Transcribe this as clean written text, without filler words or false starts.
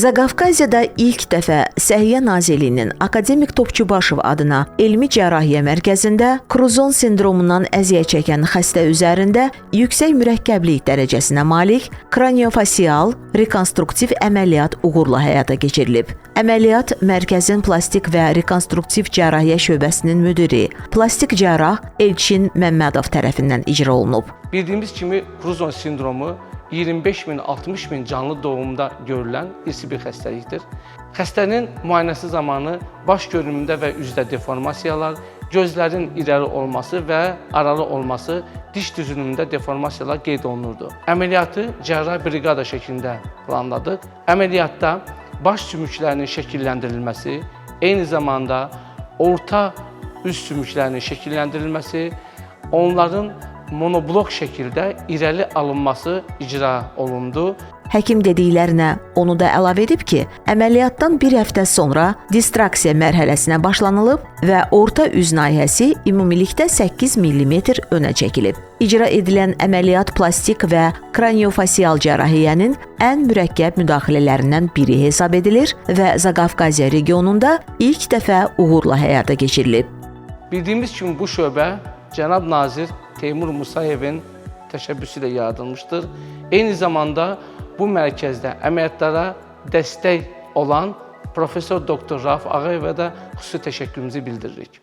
Zaqafqaziyada ilk dəfə Səhiyyə Nazirliyinin Akademik Topçubaşov adına Elmi Cərrahiyyə Mərkəzində Kruzon sindromundan əziyyət çəkən xəstə üzərində yüksək mürəkkəblik dərəcəsinə malik kraniofasial rekonstruktiv əməliyyat uğurla həyata keçirilib. Əməliyyat mərkəzin plastik və rekonstruktiv cərrahiyyə şöbəsinin müdiri, plastik cərrah Elçin Məmmədov tərəfindən icra olunub. Bildiyimiz kimi Kruzon sindromu 25 min, 60 min canlı doğumda görülən irsi bir xəstəlikdir. Xəstənin müayinəsi zamanı baş görünümündə və üzdə deformasiyalar, gözlərin irəli olması və aralı olması, diş düzülümündə deformasiyalar qeyd olunurdu. Əməliyyatı cərrahi briqada şəklində planladıq. Əməliyyatda baş sümüklərinin şəkilləndirilməsi, eyni zamanda orta üst sümüklərinin şəkilləndirilməsi, onların monoblok şəkildə irəli alınması icra olundu. Həkim dediklərinə onu da əlavə edib ki, əməliyyatdan bir həftə sonra distraksiya mərhələsinə başlanılıb və orta üz nahiyəsi ümumilikdə 8 mm önə çəkilib. İcra edilən əməliyyat plastik və kraniofasial cərrahiyyənin ən mürəkkəb müdaxilələrindən biri hesab edilir və Zaqafqaziya regionunda ilk dəfə uğurla həyata keçirilib. Bildiyimiz kimi bu şöbə Cənab Nazir Teymur Musayevin təşəbbüsü ilə yaradılmışdır. Eyni zamanda bu mərkəzdə əməliyyatlara dəstək olan Professor Doktor Rauf Ağayevə də xüsusi təşəkkürümüzü bildiririk.